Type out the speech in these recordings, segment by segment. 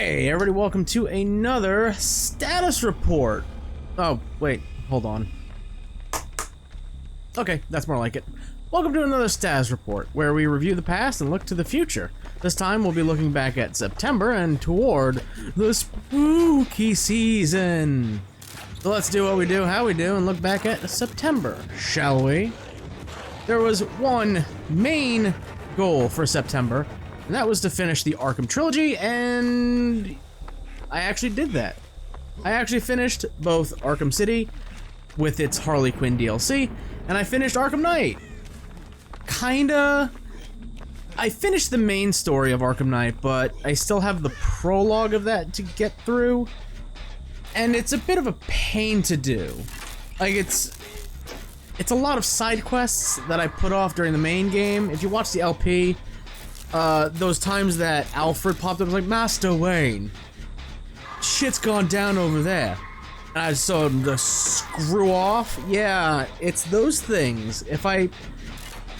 Hey everybody, welcome to another status report. Oh, wait, hold on. Okay, that's more like it. Welcome to another status report, where we review the past and look to the future. This time we'll be looking back at September and toward the spooky season. So let's do what we do, how we do, and look back at September, shall we? There was one main goal for September, and that was to finish the Arkham trilogy, and I actually did that. I actually finished both Arkham City with its Harley Quinn DLC, and I finished Arkham Knight. Kinda. I finished the main story of Arkham Knight, but I still have the prologue of that to get through, and it's a bit of a pain to do. Like, it's a lot of side quests that I put off during the main game. If you watch the LP, those times that Alfred popped up, I was like, Master Wayne, shit's gone down over there. And I just told him to screw off. Yeah, it's those things. If I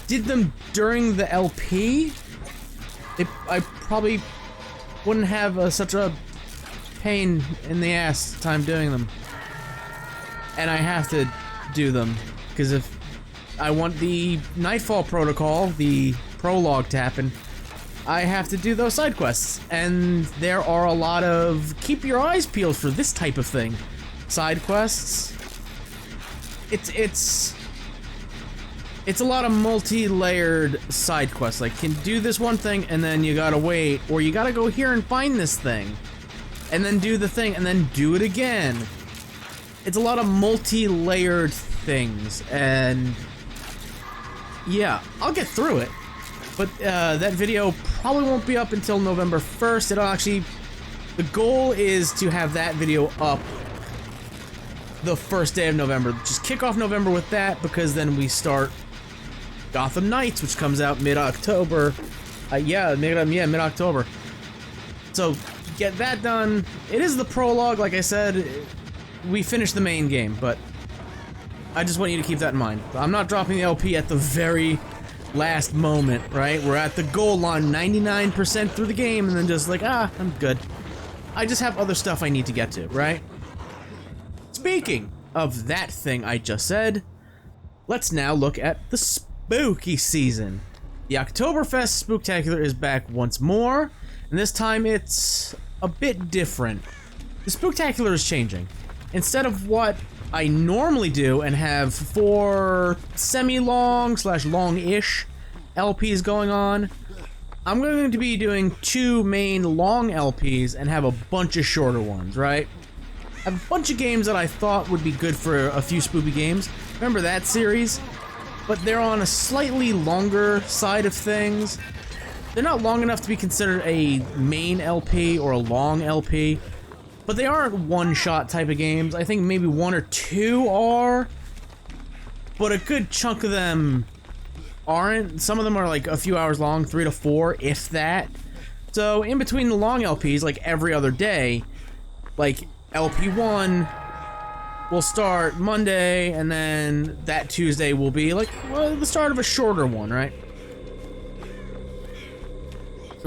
did them during the LP, I probably wouldn't have such a pain in the ass time doing them. And I have to do them, because if I want the Nightfall Protocol, the prologue to happen, I have to do those side quests, and there are a lot of keep your eyes peeled for this type of thing. Side quests. It's a lot of multi-layered side quests. Like, can do this one thing, and then you gotta wait, or you gotta go here and find this thing, and then do the thing, and then do it again. It's a lot of multi-layered things, and yeah, I'll get through it. But that video probably won't be up until November 1st. It'll actually, the goal is to have that video up the first day of November. Just kick off November with that, because then we start Gotham Knights, which comes out mid-October. Mid-October. So get that done. It is the prologue, like I said. We finished the main game, but I just want you to keep that in mind. I'm not dropping the LP at the very last moment, right? We're at the goal line, 99% through the game, and then just like, I'm good. I just have other stuff I need to get to, right? Speaking of that thing I just said, let's now look at the spooky season. The Octoberfest Spooktacular is back once more, and this time it's a bit different. The Spooktacular is changing. Instead of what I normally do and have 4 semi-long / long-ish LPs going on, I'm going to be doing 2 main long LPs and have a bunch of shorter ones, right? I have a bunch of games that I thought would be good for a few spooky games. Remember that series? But they're on a slightly longer side of things. They're not long enough to be considered a main LP or a long LP. But they aren't one-shot type of games. I think maybe 1 or 2 are, but a good chunk of them aren't. Some of them are like a few hours long, 3 to 4, if that. So in between the long LPs, like every other day, like LP1 will start Monday, and then that Tuesday will be like, well, the start of a shorter one, right?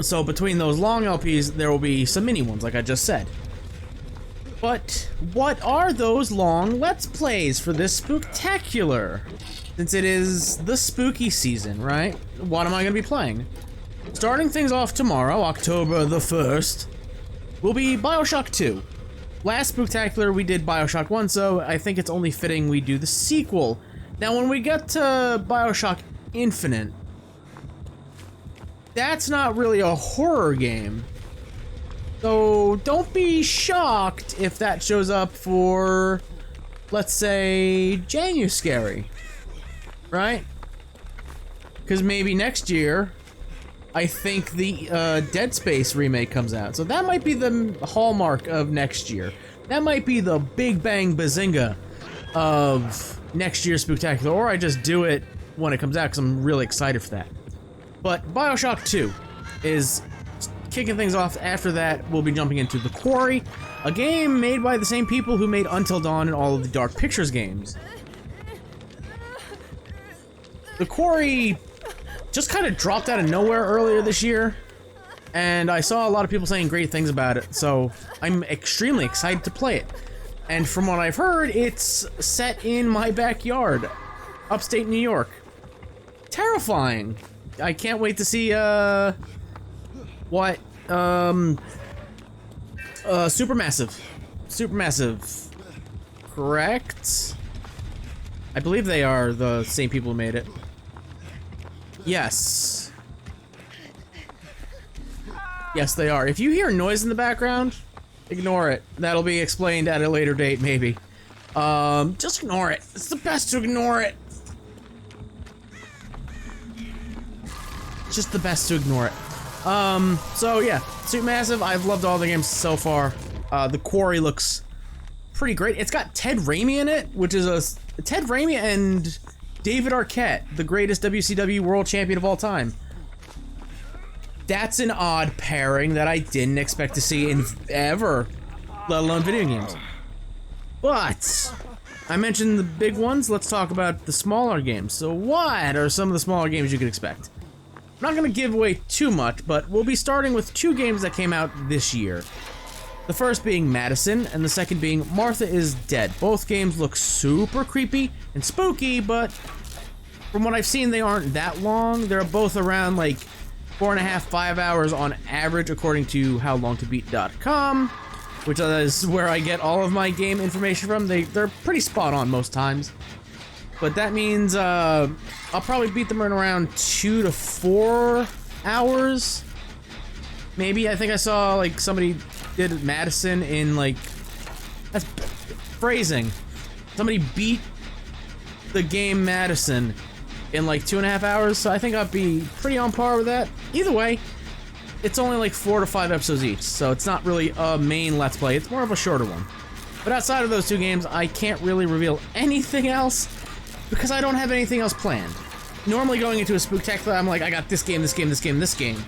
So between those long LPs, there will be some mini ones, like I just said. But what are those long Let's Plays for this Spooktacular? Since it is the spooky season, right? What am I going to be playing? Starting things off tomorrow, October the 1st, will be BioShock 2. Last Spooktacular we did BioShock 1, so I think it's only fitting we do the sequel. Now when we get to BioShock Infinite, that's not really a horror game. So don't be shocked if that shows up for, let's say, January, right? Because maybe next year, I think the Dead Space remake comes out. So that might be the hallmark of next year. That might be the big bang bazinga of next year's Spooktacular. Or I just do it when it comes out because I'm really excited for that. But BioShock 2 is kicking things off. After that, we'll be jumping into The Quarry, a game made by the same people who made Until Dawn and all of the Dark Pictures games. The Quarry just kind of dropped out of nowhere earlier this year, and I saw a lot of people saying great things about it, so I'm extremely excited to play it. And from what I've heard, it's set in my backyard, upstate New York. Terrifying. I can't wait to see, Supermassive. Supermassive. Correct? I believe they are the same people who made it. Yes. Yes, they are. If you hear noise in the background, ignore it. That'll be explained at a later date, maybe. Just ignore it. It's the best to ignore it. Just the best to ignore it. So yeah, Supermassive, I've loved all the games so far. The Quarry looks pretty great. It's got Ted Raimi in it, which is Ted Raimi and David Arquette, the greatest WCW world champion of all time. That's an odd pairing that I didn't expect to see in ever, let alone video games. But I mentioned the big ones, let's talk about the smaller games. So what are some of the smaller games you could expect? I'm not gonna give away too much, but we'll be starting with two games that came out this year. The first being Madison, and the second being Martha is Dead. Both games look super creepy and spooky, but from what I've seen, they aren't that long. They're both around like 4.5, 5 hours on average, according to howlongtobeat.com, which is where I get all of my game information from. They're pretty spot on most times. But that means I'll probably beat them in around 2 to 4 hours. Maybe. I think I saw like somebody did Madison in like, that's phrasing. Somebody beat the game Madison in like 2.5 hours, so I think I'll be pretty on par with that. Either way, it's only like 4 to 5 episodes each, so it's not really a main Let's Play. It's more of a shorter one. But outside of those two games, I can't really reveal anything else because I don't have anything else planned. Normally going into a Spooktacular, I'm like, I got this game, this game, this game, this game.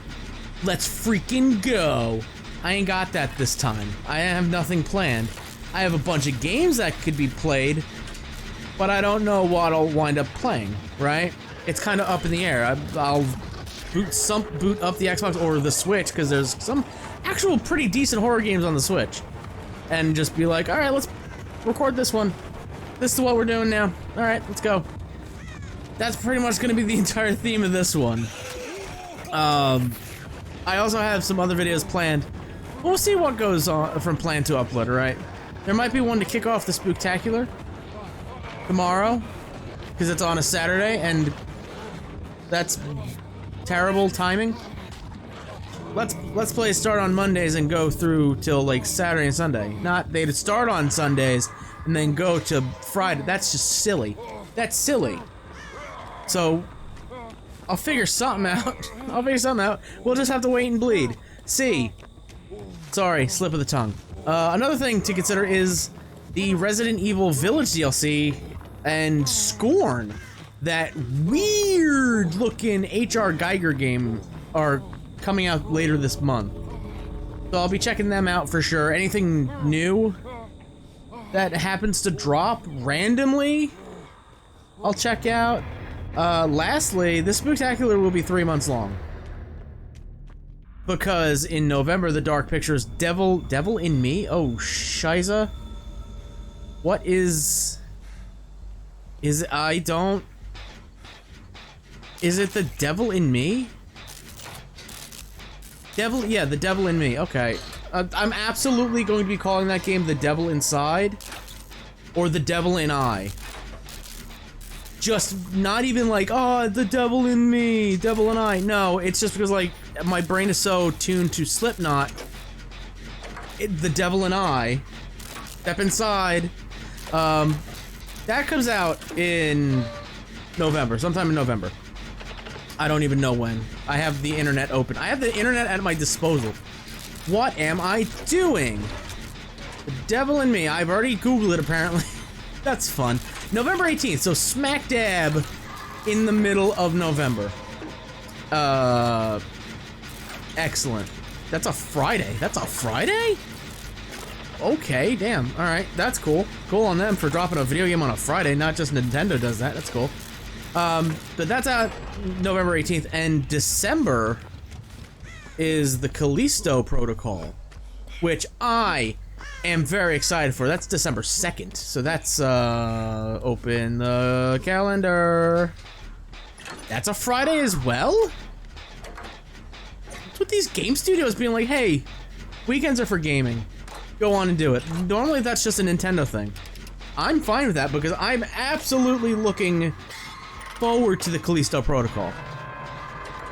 Let's freaking go. I ain't got that this time. I have nothing planned. I have a bunch of games that could be played, but I don't know what I'll wind up playing, right? It's kind of up in the air. I'll boot up the Xbox or the Switch, because there's some actual pretty decent horror games on the Switch. And just be like, alright, let's record this one. This is what we're doing now. Alright, let's go. That's pretty much going to be the entire theme of this one. I also have some other videos planned. We'll see what goes on from plan to upload, alright? There might be one to kick off the Spooktacular tomorrow, because it's on a Saturday, and that's terrible timing. Let's play start on Mondays and go through till like Saturday and Sunday. Not they'd start on Sundays and then go to Friday. That's just silly. That's silly. So I'll figure something out. I'll figure something out. We'll just have to wait and bleed. See. Sorry, slip of the tongue. Another thing to consider is the Resident Evil Village DLC and Scorn. That weird looking H.R. Geiger game are coming out later this month. So I'll be checking them out for sure. Anything new that happens to drop randomly, I'll check out. Lastly, this Spooktacular will be 3 months long. Because in November, the Dark Pictures Devil in Me? Oh, shiza. What is it the Devil in Me? Yeah, the Devil in Me, okay. I'm absolutely going to be calling that game The Devil Inside, or The Devil in I. Just not even like, oh, The Devil in Me, Devil in I. No, it's just because, like, my brain is so tuned to Slipknot. The Devil in I. Step Inside. That comes out in November, sometime in November. I don't even know when. I have the internet open. I have the internet at my disposal. What am I doing? The Devil in Me. I've already Googled it, apparently. That's fun. November 18th, so smack dab in the middle of November. Excellent. That's a Friday. That's a Friday? Okay, damn. Alright, that's cool. Cool on them for dropping a video game on a Friday. Not just Nintendo does that. That's cool. But that's out November 18th, and December is the Callisto Protocol, which I am very excited for. That's December 2nd, so that's, open the calendar. That's a Friday as well? What's with these game studios being like, hey, weekends are for gaming. Go on and do it. Normally that's just a Nintendo thing. I'm fine with that because I'm absolutely looking forward to the Callisto Protocol.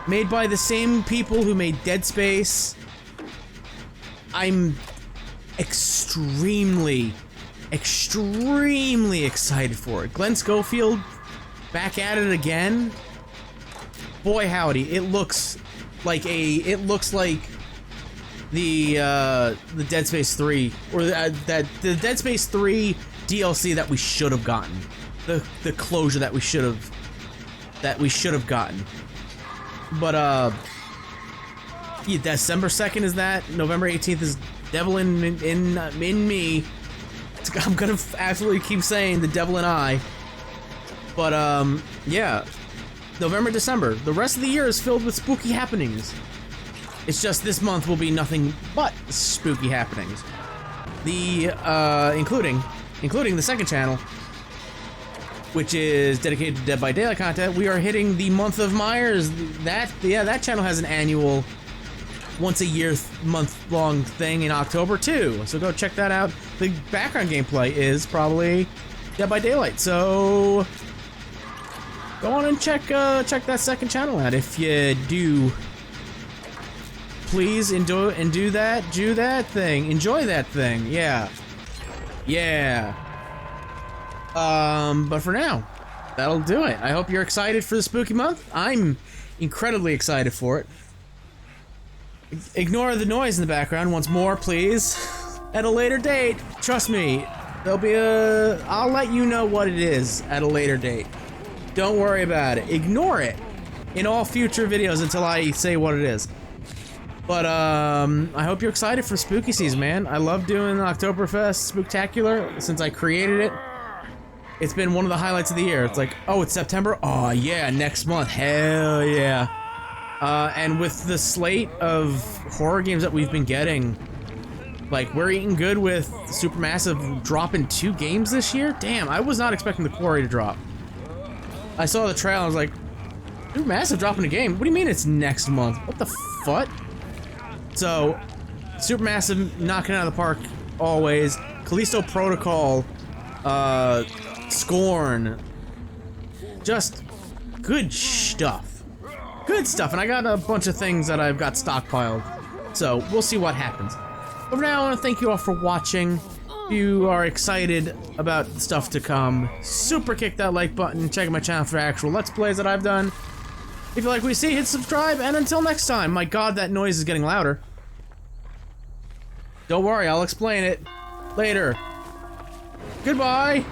Made by the same people who made Dead Space. I'm extremely excited for it. Glenn Schofield back at it again. Boy howdy, it looks like the Dead Space 3 or the Dead Space 3 DLC that we should have gotten. The closure that we should have gotten. But yeah, December 2nd is that. November 18th is Devil in Me. I'm gonna absolutely keep saying the Devil and I. But yeah, November, December. The rest of the year is filled with spooky happenings. It's just this month will be nothing but spooky happenings. The including the second channel, which is dedicated to Dead by Daylight content. We are hitting the month of Myers. That channel has an annual, once a year, month-long thing in October too. So go check that out. The background gameplay is probably Dead by Daylight. So go on and check that second channel out if you do. Please do that thing. Enjoy that thing. Yeah. But for now, that'll do it. I hope you're excited for the spooky month. I'm incredibly excited for it. Ignore the noise in the background once more, please. At a later date, trust me, there'll be I'll let you know what it is at a later date. Don't worry about it. Ignore it in all future videos until I say what it is. But, I hope you're excited for spooky season, man. I love doing Octoberfest Spooktacular since I created it. It's been one of the highlights of the year. It's like, oh, it's September? Oh, yeah, next month. Hell yeah. And with the slate of horror games that we've been getting, like, we're eating good with Supermassive dropping 2 games this year? Damn, I was not expecting the Quarry to drop. I saw the trailer, I was like, Supermassive dropping a game? What do you mean it's next month? What the fuck? So, Supermassive knocking it out of the park always. Callisto Protocol, Scorn. Just good stuff. Good stuff, and I got a bunch of things that I've got stockpiled. So, we'll see what happens. But for now, I want to thank you all for watching. If you are excited about the stuff to come, super kick that like button, check out my channel for actual Let's Plays that I've done. If you like what you see, hit subscribe, and until next time, my god, that noise is getting louder. Don't worry, I'll explain it later. Goodbye!